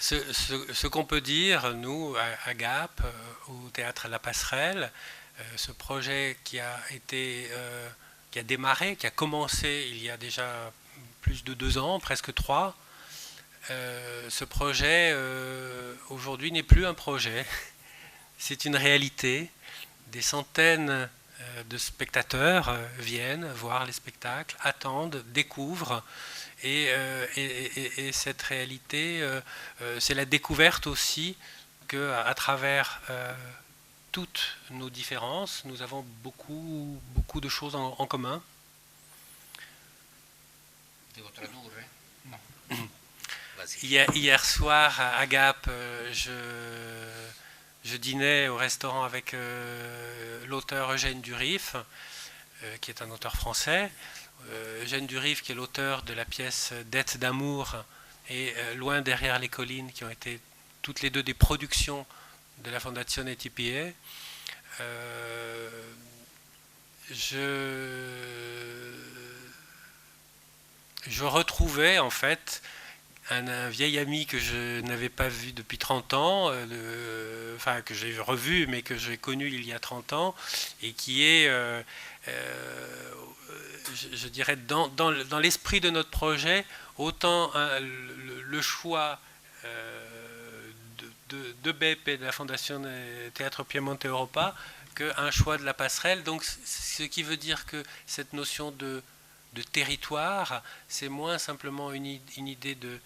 Ce qu'on peut dire, nous, à Gap, au théâtre La Passerelle, ce projet qui a démarré, qui a commencé il y a déjà plus de 2 ans, presque 3, ce projet aujourd'hui n'est plus un projet, c'est une réalité. Des centaines de spectateurs viennent voir les spectacles, attendent, découvrent. Et cette réalité, c'est la découverte aussi qu'à travers toutes nos différences, nous avons beaucoup, beaucoup de choses en commun. Devo tradurre? No. Hier soir à Gap, je dînais au restaurant avec l'auteur Eugène Durif, qui est un auteur français. Eugène Durif, qui est l'auteur de la pièce Dette d'amour et Loin derrière les collines, qui ont été toutes les deux des productions de la Fondazione TPE. Je retrouvais en fait un vieil ami que je n'avais pas vu depuis 30 ans, enfin que j'ai revu mais que j'ai connu il y a 30 ans, et qui est, je dirais, dans l'esprit de notre projet, autant le choix de BEP et de la Fondation Théâtre Piemonte Europa qu'un choix de la passerelle. Donc ce qui veut dire que cette notion de territoire, c'est moins simplement une idée de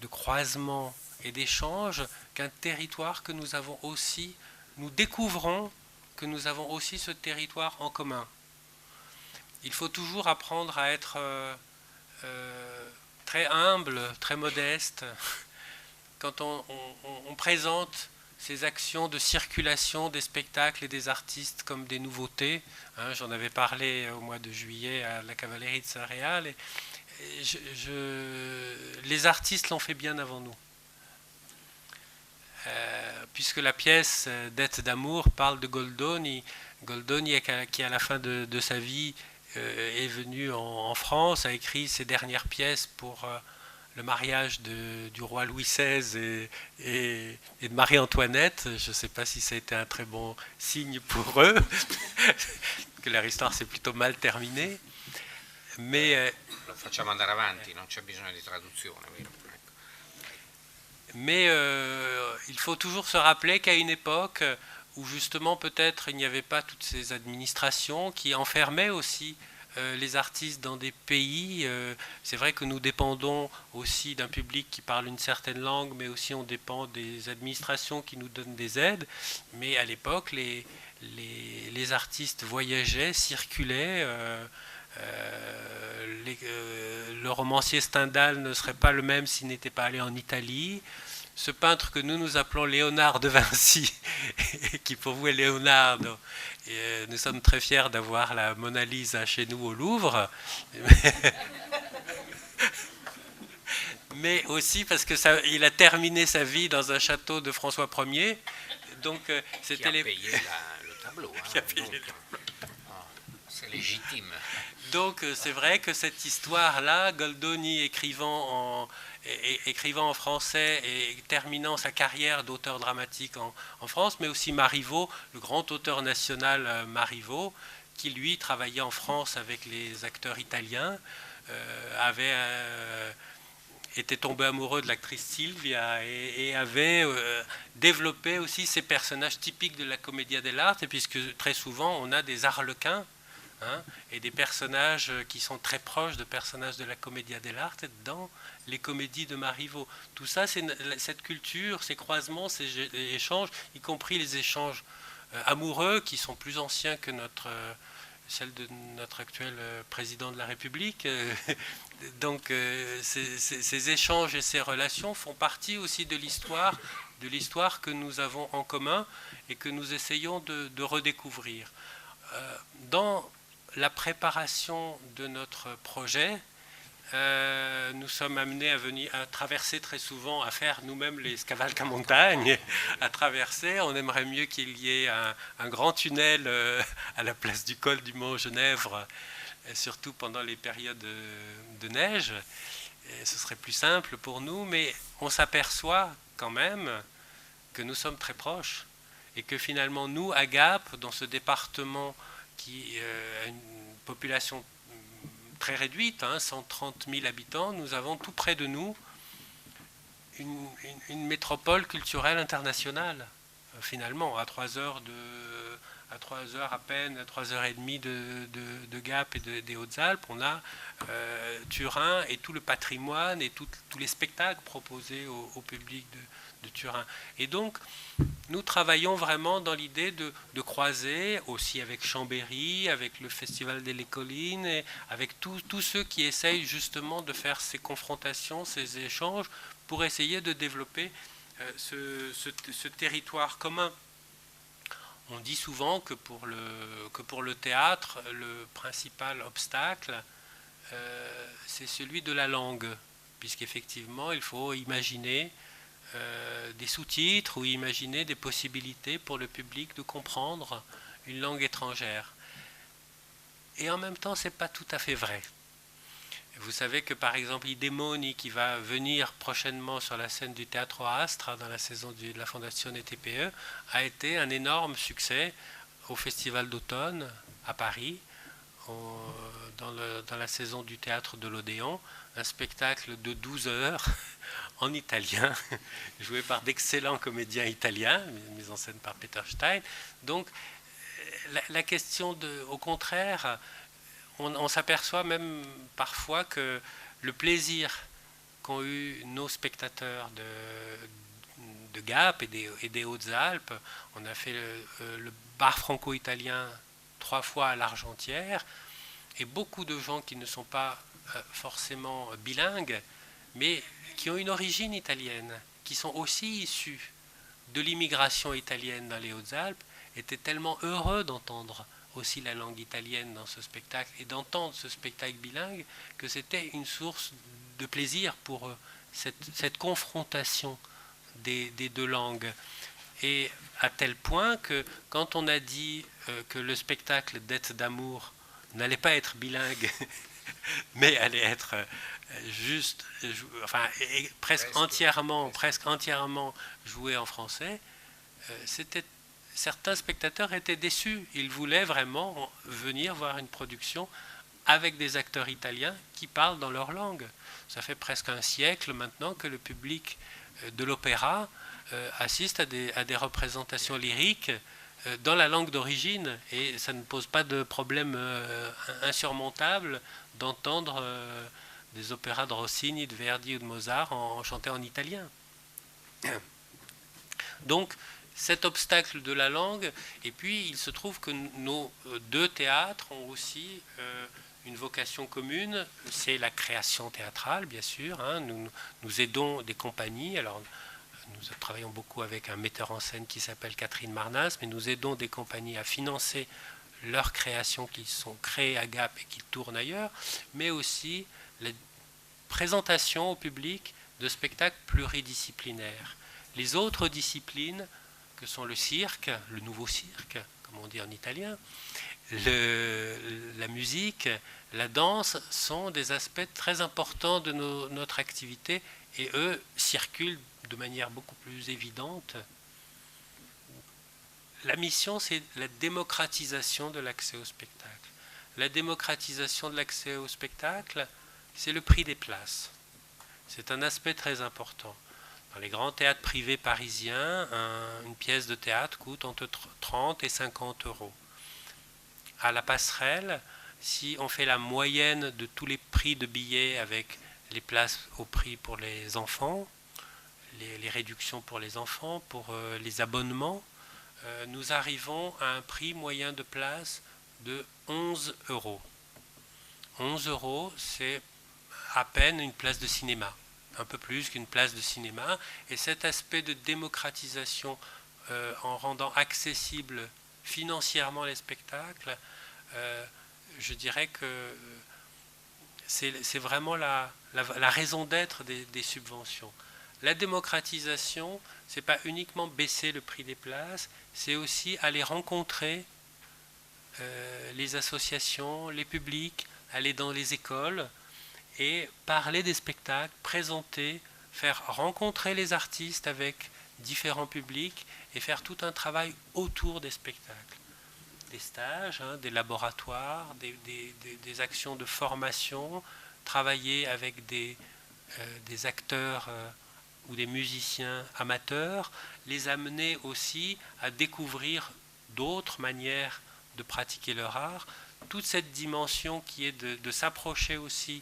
croisement et d'échange qu'un territoire que nous avons aussi, nous découvrons que nous avons aussi ce territoire en commun. Il faut toujours apprendre à être très humble, très modeste. Quand on présente ces actions de circulation des spectacles et des artistes comme des nouveautés, hein, j'en avais parlé au mois de juillet à la Cavallerie de Saint-Réal, et les artistes l'ont fait bien avant nous. Puisque la pièce Dette d'amour parle de Goldoni, qui à la fin de sa vie est venu en France, a écrit ses dernières pièces pour le mariage du roi Louis XVI et de Marie-Antoinette. Je ne sais pas si ça a été un très bon signe pour eux, que leur histoire s'est plutôt mal terminée. Mais lo facciamo andare avanti, non c'è bisogno di traduzione, vero? Mais il faut toujours se rappeler qu'à une époque où justement peut-être il n'y avait pas toutes ces administrations qui enfermaient aussi les artistes dans des pays, c'est vrai que nous dépendons aussi d'un public qui parle une certaine langue, mais aussi on dépend des administrations qui nous donnent des aides. Mais à l'époque, les artistes voyageaient, circulaient. Le romancier Stendhal ne serait pas le même s'il n'était pas allé en Italie. Ce peintre que nous appelons Léonard de Vinci, qui pour vous est Leonardo, nous sommes très fiers d'avoir la Mona Lisa chez nous au Louvre, mais aussi parce que il a terminé sa vie dans un château de François Ier. Donc c'était le tableau, c'est légitime. Donc c'est vrai que cette histoire-là, Goldoni écrivant en français et terminant sa carrière d'auteur dramatique en France, mais aussi Marivaux, le grand auteur national Marivaux, qui lui travaillait en France avec les acteurs italiens, était tombé amoureux de l'actrice Silvia et avait développé aussi ces personnages typiques de la commedia dell'arte, puisque très souvent on a des arlequins, hein, et des personnages qui sont très proches de personnages de la commedia dell'arte dans les comédies de Marivaux. Tout ça, c'est cette culture, ces croisements, ces échanges, y compris les échanges amoureux qui sont plus anciens que celle de notre actuel président de la République. Donc ces échanges et ces relations font partie aussi de l'histoire que nous avons en commun et que nous essayons de redécouvrir. Dans la préparation de notre projet, nous sommes amenés à traverser très souvent, à faire nous-mêmes les scavalcamontagne, à traverser. On aimerait mieux qu'il y ait un grand tunnel à la place du col du Mont-Genèvre, surtout pendant les périodes de neige. Et ce serait plus simple pour nous, mais on s'aperçoit quand même que nous sommes très proches et que finalement nous, à Gap, dans ce département qui a une population très réduite, 130 000 habitants, nous avons tout près de nous une métropole culturelle internationale, finalement, à 3 heures à peine, à 3h30 de Gap et des Hautes-Alpes, on a Turin et tout le patrimoine et tous les spectacles proposés au public de Turin. Et donc, nous travaillons vraiment dans l'idée de croiser, aussi avec Chambéry, avec le Festival des Collines, et avec tous ceux qui essayent justement de faire ces confrontations, ces échanges, pour essayer de développer ce territoire commun. On dit souvent que pour le théâtre, le principal obstacle, c'est celui de la langue, puisqu'effectivement, il faut imaginer des sous-titres ou imaginer des possibilités pour le public de comprendre une langue étrangère. Et en même temps, ce n'est pas tout à fait vrai. Vous savez que par exemple, Idemoni, qui va venir prochainement sur la scène du Théâtre Astre dans la saison de la Fondation TPE, a été un énorme succès au Festival d'automne à Paris, dans la saison du Théâtre de l'Odéon, un spectacle de 12 heures en italien, joué par d'excellents comédiens italiens, mis en scène par Peter Stein. Donc la question au contraire, on s'aperçoit même parfois que le plaisir qu'ont eu nos spectateurs de Gap et des Hautes-Alpes, on a fait le bar franco-italien 3 fois à l'Argentière, et beaucoup de gens qui ne sont pas forcément bilingues, mais qui ont une origine italienne, qui sont aussi issus de l'immigration italienne dans les Hautes-Alpes, étaient tellement heureux d'entendre aussi la langue italienne dans ce spectacle et d'entendre ce spectacle bilingue que c'était une source de plaisir pour eux, cette confrontation des deux langues. Et à tel point que quand on a dit que le spectacle Dette d'amour n'allait pas être bilingue, mais allait être presque entièrement joué en français, certains spectateurs étaient déçus. Ils voulaient vraiment venir voir une production avec des acteurs italiens qui parlent dans leur langue. Ça fait presque un siècle maintenant que le public de l'opéra assiste à des représentations lyriques dans la langue d'origine, et ça ne pose pas de problème insurmontable d'entendre des opéras de Rossini, de Verdi ou de Mozart chantés en italien. Donc cet obstacle de la langue, et puis il se trouve que nos deux théâtres ont aussi une vocation commune, c'est la création théâtrale, bien sûr. Nous aidons des compagnies, alors nous travaillons beaucoup avec un metteur en scène qui s'appelle Catherine Marnas, mais nous aidons des compagnies à financer leurs créations qui sont créées à Gap et qui tournent ailleurs, mais aussi la présentation au public de spectacles pluridisciplinaires. Les autres disciplines, que sont le cirque, le nouveau cirque, comme on dit en italien, la musique, la danse, sont des aspects très importants de notre activité, et eux circulent de manière beaucoup plus évidente. La mission, c'est la démocratisation de l'accès au spectacle. La démocratisation de l'accès au spectacle, c'est le prix des places. C'est un aspect très important. Dans les grands théâtres privés parisiens, une pièce de théâtre coûte entre 30 et 50 euros. À la Passerelle, si on fait la moyenne de tous les prix de billets avec les places au prix pour les enfants, les réductions pour les enfants, pour les abonnements, nous arrivons à un prix moyen de place de 11 euros. 11 euros, c'est à peine une place de cinéma, un peu plus qu'une place de cinéma. Et cet aspect de démocratisation en rendant accessibles financièrement les spectacles, je dirais que c'est vraiment la raison d'être des subventions. La démocratisation, ce n'est pas uniquement baisser le prix des places, c'est aussi aller rencontrer les associations, les publics, aller dans les écoles et parler des spectacles, présenter faire rencontrer les artistes avec différents publics et faire tout un travail autour des spectacles. Des stages, des laboratoires, des actions de formation, travailler avec des acteurs ou des musiciens amateurs, les amener aussi à découvrir d'autres manières de pratiquer leur art. Toute cette dimension qui est de s'approcher aussi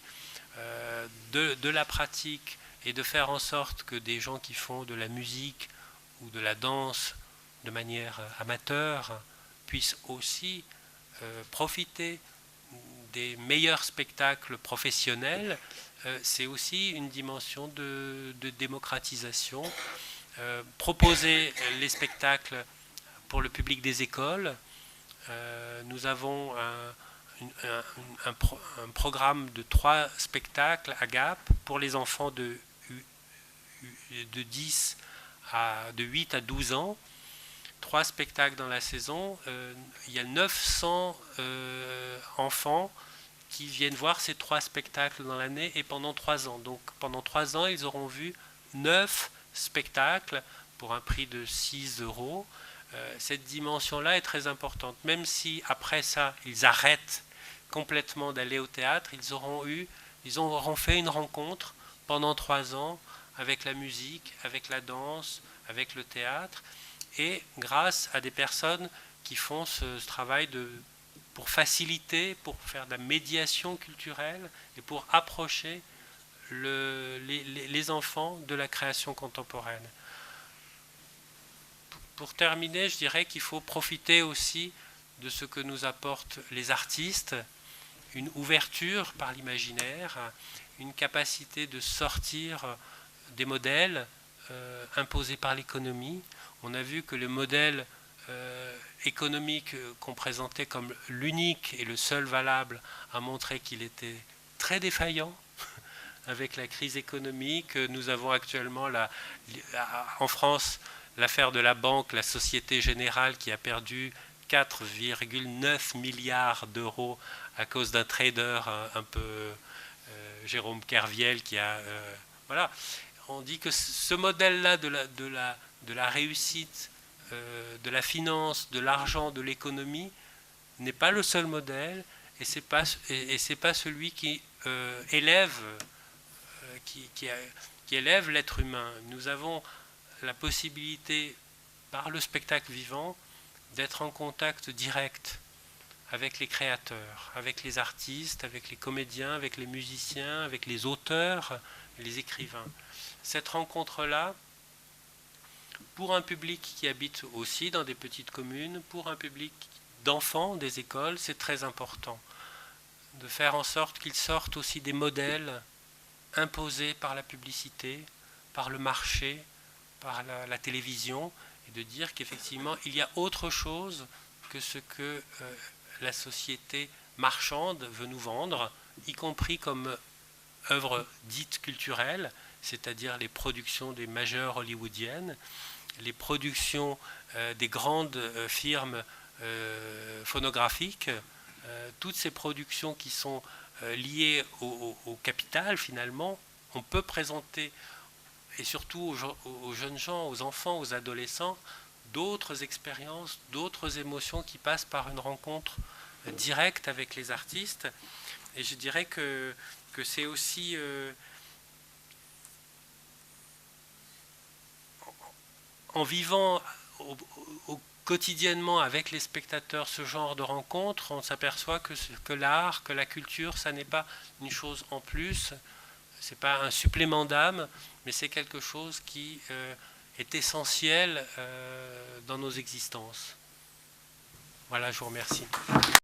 de la pratique et de faire en sorte que des gens qui font de la musique ou de la danse de manière amateur puissent aussi profiter des meilleurs spectacles professionnels, c'est aussi une dimension de démocratisation. Proposer les spectacles pour le public des écoles. Nous avons un programme de 3 spectacles à Gap pour les enfants de 8 à 12 ans. 3 spectacles dans la saison. Il y a 900 enfants qui viennent voir ces 3 spectacles dans l'année et pendant 3 ans. Donc pendant 3 ans, ils auront vu 9 spectacles pour un prix de 6 €. Cette dimension-là est très importante. Même si après ça, ils arrêtent complètement d'aller au théâtre, ils auront fait une rencontre pendant 3 ans avec la musique, avec la danse, avec le théâtre, et grâce à des personnes qui font ce travail pour faciliter, pour faire de la médiation culturelle et pour approcher les enfants de la création contemporaine. Pour terminer, je dirais qu'il faut profiter aussi de ce que nous apportent les artistes, une ouverture par l'imaginaire, une capacité de sortir des modèles imposés par l'économie. On a vu que le modèle économique qu'on présentait comme l'unique et le seul valable a montré qu'il était très défaillant avec la crise économique. Nous avons actuellement en France l'affaire de la banque, la Société Générale, qui a perdu 4,9 milliards d'euros à cause d'un trader un peu Jérôme Kerviel qui a... voilà. On dit que ce modèle-là de la réussite, de la finance, de l'argent, de l'économie, n'est pas le seul modèle et c'est pas celui qui élève qui élève l'être humain. Nous avons la possibilité, par le spectacle vivant, d'être en contact direct avec les créateurs, avec les artistes, avec les comédiens, avec les musiciens, avec les auteurs et les écrivains. Cette rencontre-là, pour un public qui habite aussi dans des petites communes, pour un public d'enfants des écoles, c'est très important de faire en sorte qu'ils sortent aussi des modèles imposés par la publicité, par le marché, par la télévision, et de dire qu'effectivement, il y a autre chose que ce que la société marchande veut nous vendre, y compris comme œuvres dites culturelles, c'est-à-dire les productions des majeures hollywoodiennes, les productions des grandes firmes phonographiques, toutes ces productions qui sont liées au capital finalement, on peut présenter, et surtout aux jeunes gens, aux enfants, aux adolescents, d'autres expériences, d'autres émotions qui passent par une rencontre directe avec les artistes. Et je dirais que c'est aussi en vivant quotidiennement avec les spectateurs ce genre de rencontres, on s'aperçoit que l'art, que la culture, ça n'est pas une chose en plus, c'est pas un supplément d'âme, mais c'est quelque chose qui est essentiel dans nos existences. Voilà, je vous remercie.